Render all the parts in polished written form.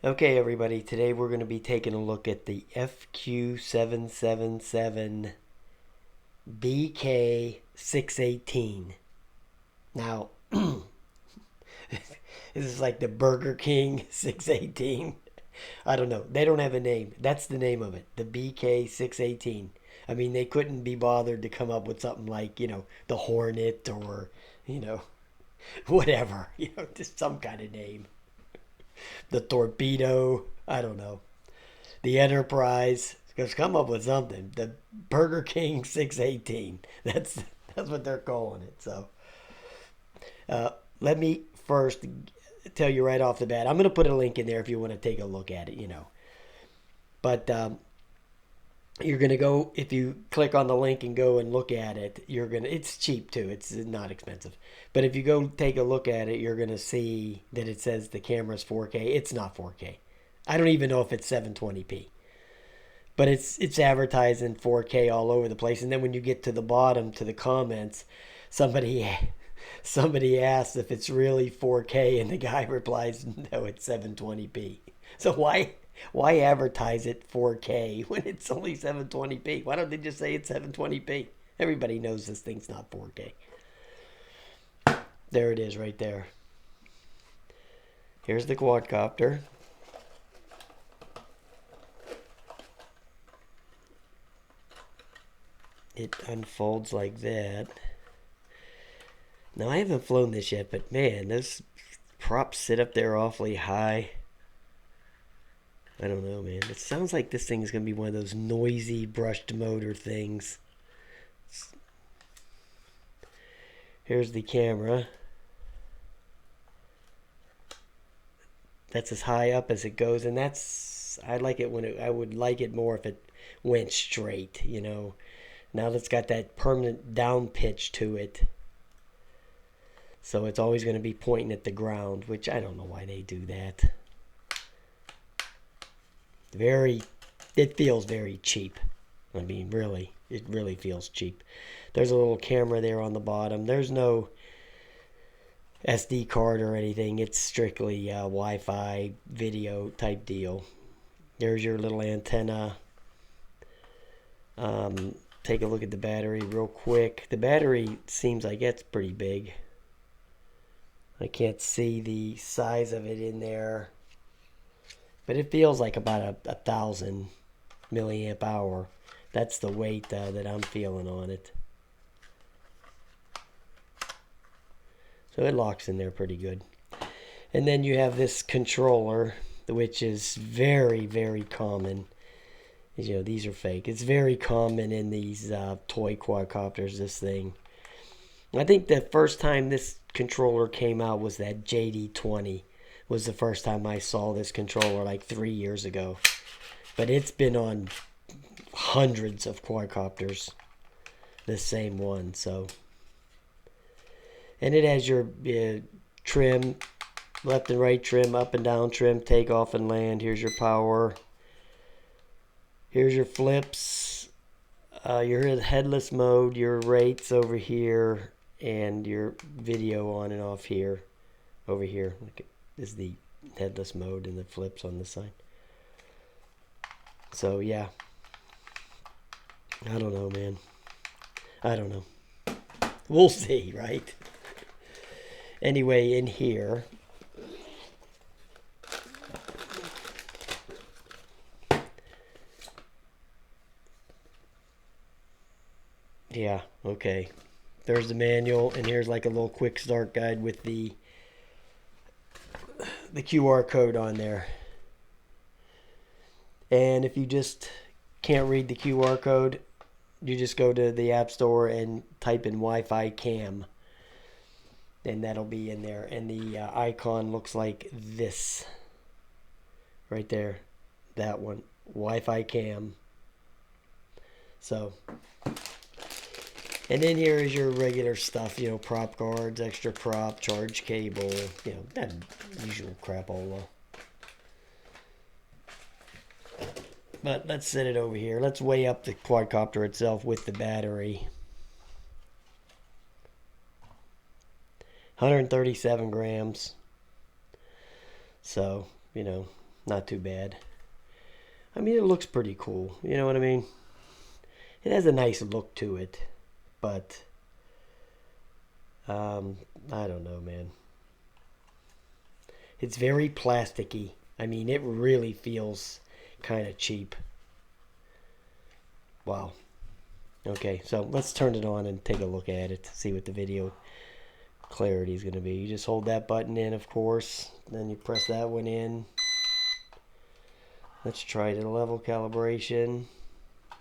Okay, everybody, today we're going to be taking a look at the FQ777 BK618. Now, this is like the Burger King 618. I don't know. They don't have a name. That's the name of it, the BK618. I mean, they couldn't be bothered to come up with something like, the Hornet or, you know, whatever, just some kind of name. The Torpedo. I don't know. The Enterprise. Just come up with something. The Burger King 618. That's what they're calling it. So let me first tell you right off the bat. I'm going to put a link in there if you want to take a look at it. But you're going to go, if you click on the link and go and look at it, it's cheap too. It's not expensive. But if you go take a look at it, you're going to see that it says the camera's 4K. It's not 4K. I don't even know if it's 720p. But it's advertising 4K all over the place. And then when you get to the bottom to the comments, somebody somebody asks if it's really 4K, and the guy replies, "No, it's 720p." So why advertise it 4K when it's only 720p? Why don't they just say it's 720p? Everybody knows this thing's not 4K. There it is right there. Here's the quadcopter. It unfolds like that. Now, I haven't flown this yet, but man, those props sit up there awfully high. I don't know, man. It sounds like this thing is going to be one of those noisy brushed motor things. Here's the camera. That's as high up as it goes, and I like it I would like it more if it went straight. Now that's got that permanent down pitch to it. So it's always going to be pointing at the ground, which I don't know why they do that. It feels very cheap. I mean, really, it really feels cheap. There's a little camera there on the bottom. There's no SD card or anything. It's strictly Wi-Fi video type deal. There's your little antenna. Take a look at the battery real quick. The battery seems like it's pretty big. I can't see the size of it in there, but it feels like about a 1,000 milliamp hour. That's the weight that I'm feeling on it. So it locks in there pretty good. And then you have this controller, which is very, very common. These are fake. It's very common in these toy quadcopters, this thing. I think the first time this controller came out was that JD20 was the first time I saw this controller like 3 years ago. But it's been on hundreds of quadcopters, the same one. So, and it has your trim, left and right trim, up and down trim, take off and land. Here's your power. Here's your flips, your headless mode, your rates over here, and your video on and off here. Over here is the headless mode and the flips on the side. So yeah, I don't know, man. I don't know. We'll see, right? Anyway, in here, yeah, okay. There's the manual, and here's like a little quick start guide with the QR code on there. And if you just can't read the QR code, you just go to the App Store and type in Wi-Fi cam, and that'll be in there. And the icon looks like this right there, that one, Wi-Fi cam. So, and then here is your regular stuff, prop guards, extra prop, charge cable, that usual crapola. But let's set it over here. Let's weigh up the quadcopter itself with the battery. 137 grams. So, Not too bad. I mean, it looks pretty cool. You know what I mean? It has a nice look to it. But, I don't know, man. It's very plasticky. I mean, it really feels kind of cheap. Wow. Okay, so let's turn it on and take a look at it to see what the video clarity is going to be. You just hold that button in, of course. Then you press that one in. Let's try the level calibration.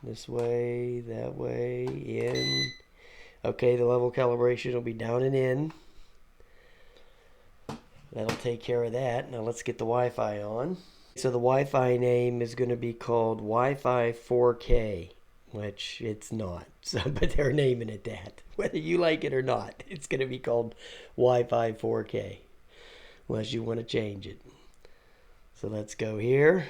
This way, that way, in. Okay, the level calibration will be down and in. That'll take care of that. Now let's get the Wi-Fi on. So the Wi-Fi name is going to be called Wi-Fi 4K, which it's not. So, but they're naming it that. Whether you like it or not, it's going to be called Wi-Fi 4K, unless you want to change it. So let's go here.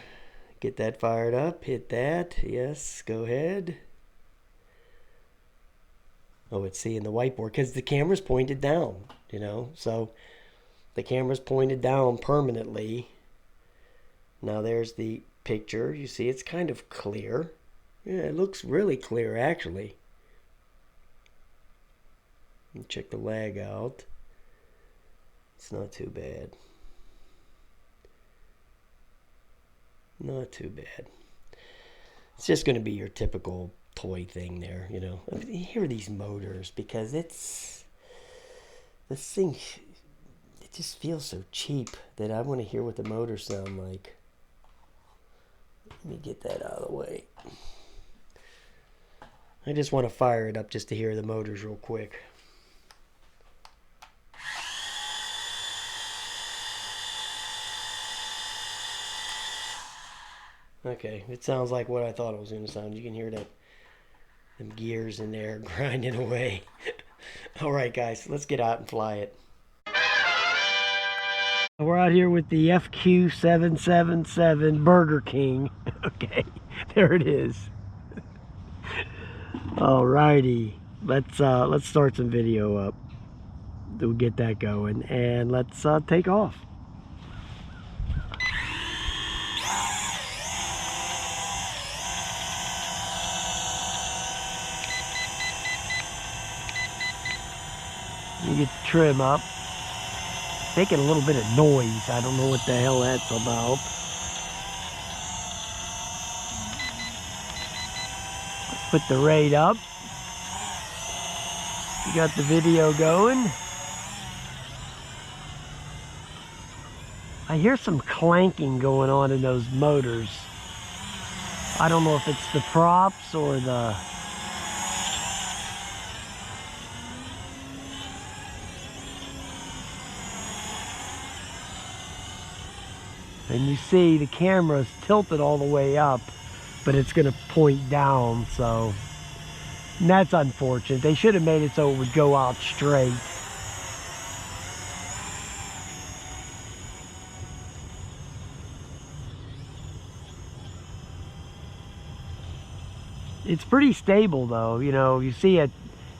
Get that fired up. Hit that. Yes, go ahead. Oh, it's seeing the whiteboard because the camera's pointed down, you know. So the camera's pointed down permanently. Now there's the picture. You see it's kind of clear. Yeah, it looks really clear actually. And check the lag out. It's not too bad. Not too bad. It's just going to be your typical toy thing there, you know. I mean, hear these motors because this thing, it just feels so cheap that I want to hear what the motors sound like. Let me get that out of the way. I just want to fire it up just to hear the motors real quick. Okay, it sounds like what I thought it was going to sound. You can hear that, them gears in there grinding away. All right, guys, let's get out and fly it. We're out here with the FQ777 Burger King. Okay, there it is. All righty, let's start some video up. We'll get that going, and let's take off. You get the trim up. Making a little bit of noise. I don't know what the hell that's about. Put the rate up. You got the video going. I hear some clanking going on in those motors. I don't know if it's the props or the... And you see the camera's tilted all the way up, but it's going to point down, so... And that's unfortunate. They should have made it so it would go out straight. It's pretty stable though, you know, you see it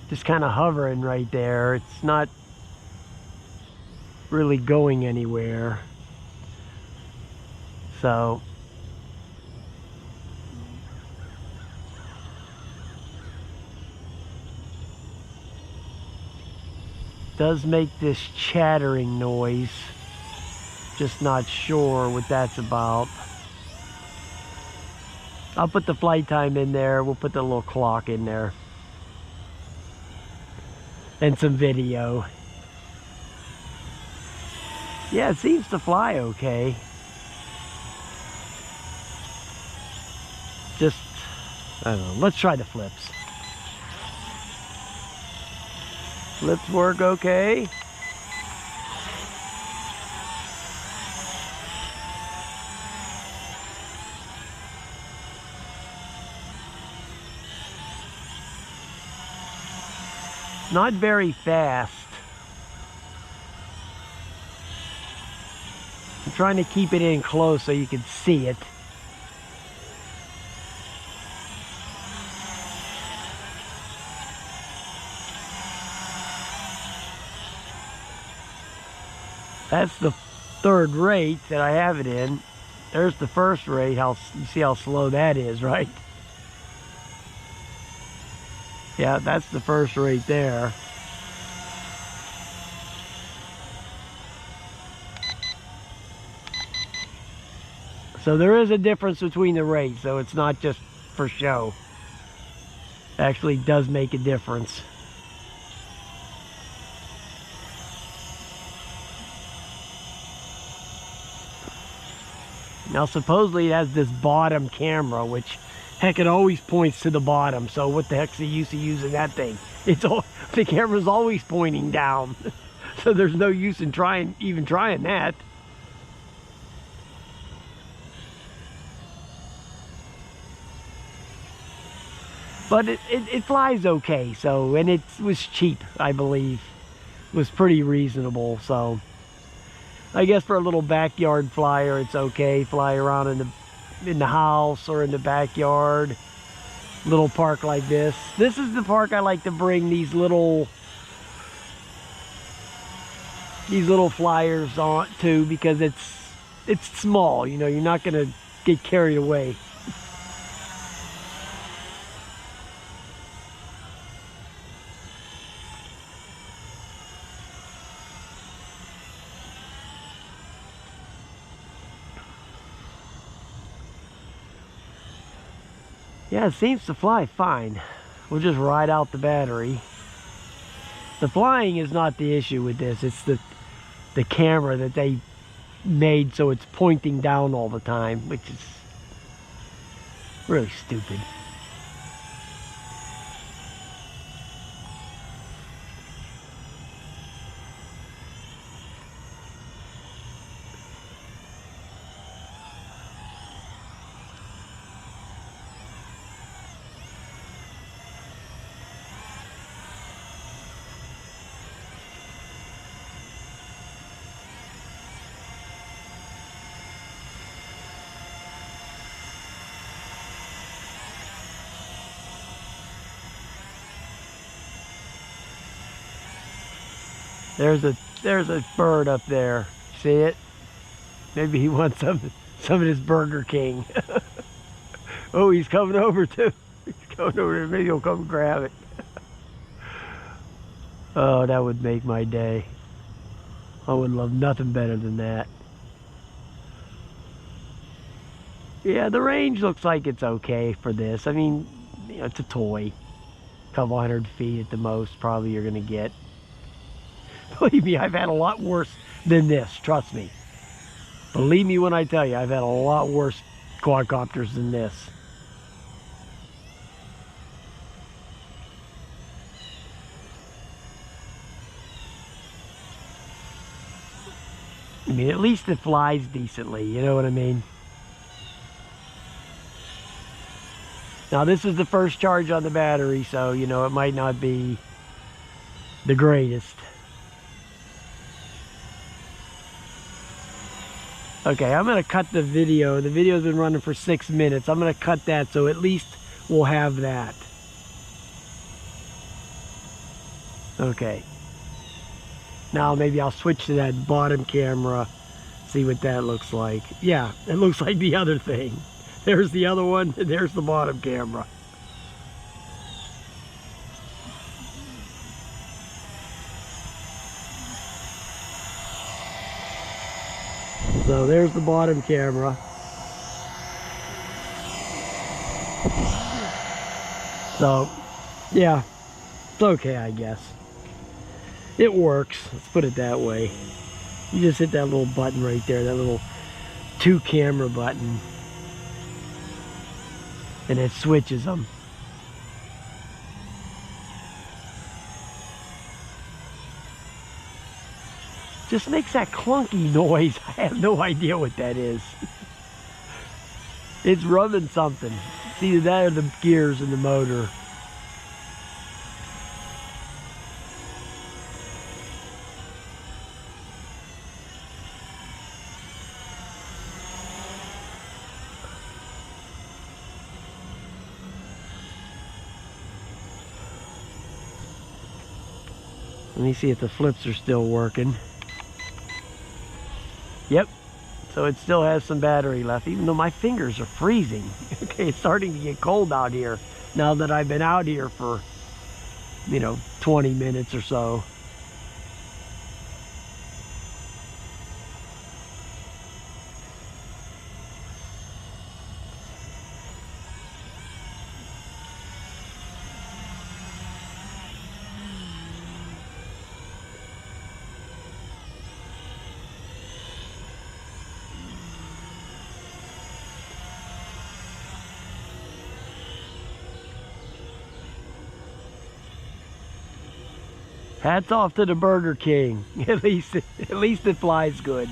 just kind of hovering right there. It's not really going anywhere. So does make this chattering noise. Just not sure what that's about. I'll put the flight time in there. We'll put the little clock in there. And some video. Yeah, it seems to fly okay. Just, I don't know. Let's try the flips. Flips work okay. Not very fast. I'm trying to keep it in close so you can see it. That's the third rate that I have it in. There's the first rate. You see how slow that is, right? Yeah, that's the first rate there. So there is a difference between the rates, so it's not just for show. It actually does make a difference. Now supposedly it has this bottom camera, which heck, it always points to the bottom. So what the heck's the use of using that thing? The camera's always pointing down. So there's no use in even trying that. But it flies okay, so, and it was cheap, I believe. It was pretty reasonable, so I guess for a little backyard flyer, it's okay. Fly around in the house or in the backyard. Little park like this. This is the park I like to bring these little flyers on to, because it's small, you know, you're not gonna get carried away. Yeah, it seems to fly fine. We'll just ride out the battery. The flying is not the issue with this. It's the camera that they made so it's pointing down all the time, which is really stupid. There's a bird up there. See it? Maybe he wants some of this Burger King. Oh, he's coming over too. He's coming over there. Maybe he'll come grab it. Oh, that would make my day. I would love nothing better than that. Yeah, the range looks like it's okay for this. I mean, you know, it's a toy. A couple 100 feet at the most, probably you're gonna get. Believe me, I've had a lot worse than this, trust me. Believe me when I tell you, I've had a lot worse quadcopters than this. I mean, at least it flies decently, you know what I mean? Now this is the first charge on the battery, so, you know, it might not be the greatest. Okay, I'm gonna cut the video. The video's been running for 6 minutes. I'm gonna cut that so at least we'll have that. Okay. Now maybe I'll switch to that bottom camera, see what that looks like. Yeah, it looks like the other thing. There's the other one, and there's the bottom camera. So there's the bottom camera. So, yeah, it's okay, I guess. It works, let's put it that way. You just hit that little button right there, that little 2 camera button. And it switches them. Just makes that clunky noise. I have no idea what that is. It's rubbing something. It's either that or the gears in the motor. Let me see if the flips are still working. Yep, So it still has some battery left, even though my fingers are freezing. Okay, it's starting to get cold out here now that I've been out here for, 20 minutes or so. Hats off to the Burger King. At least it flies good.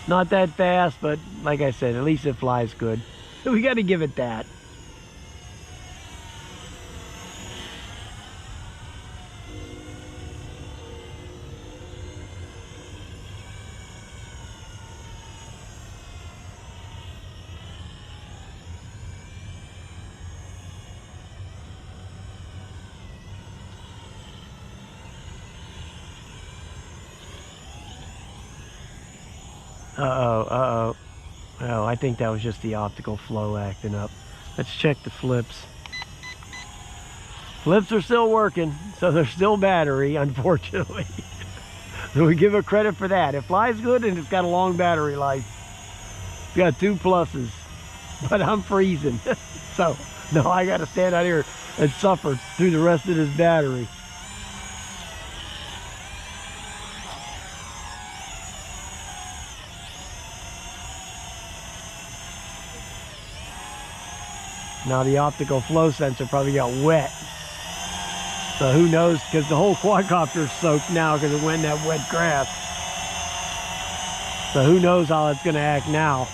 Not that fast, but like I said, at least it flies good. We got to give it that. Uh-oh. Oh, I think that was just the optical flow acting up. Let's check the flips. Flips are still working, so there's still battery, unfortunately. So we give it credit for that. It flies good and it's got a long battery life. It's got 2 pluses, but I'm freezing. So, no, I got to stand out here and suffer through the rest of this battery. Now the optical flow sensor probably got wet. So who knows, because the whole quadcopter's soaked now because it went in that wet grass. So who knows how it's going to act now.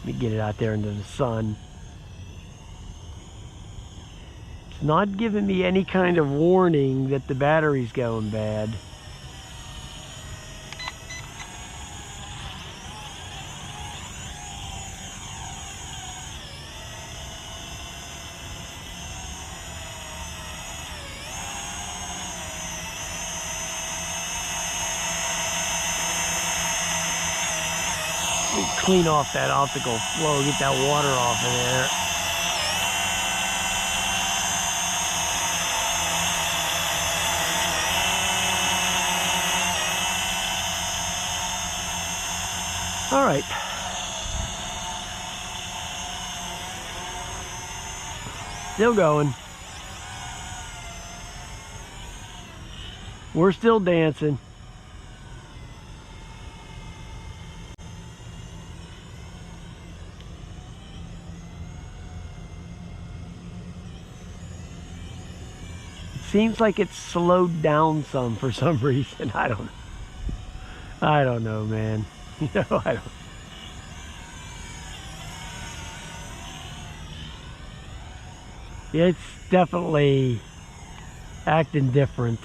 Let me get it out there into the sun. It's not giving me any kind of warning that the battery's going bad. Clean off that optical flow, get that water off of there. All right. Still going. We're still dancing. Seems like it's slowed down some for some reason. I don't know, man. I don't. It's definitely acting different.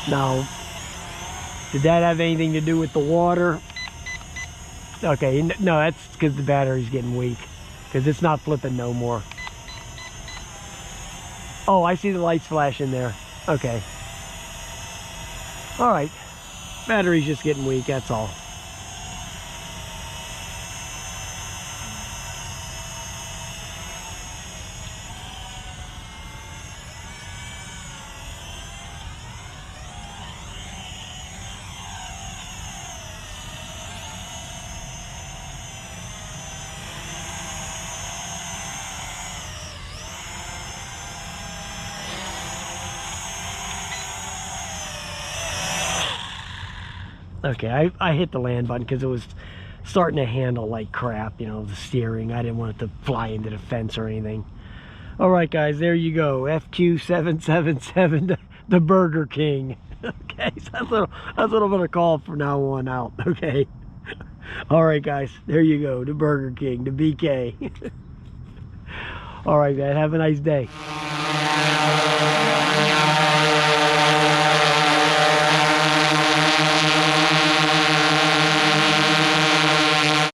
Now, did that have anything to do with the water? Okay, no, that's because the battery's getting weak. Because it's not flipping no more. Oh, I see the lights flashing there. Okay. All right. Battery's just getting weak, that's all. Okay, I hit the land button because it was starting to handle like crap, you know, the steering. I didn't want it to fly into the fence or anything. All right, guys, there you go. FQ777, the Burger King. Okay, so that's what I'm gonna call it from now on out. Okay. All right, guys, there you go. The Burger King, the BK. All right, man. Have a nice day.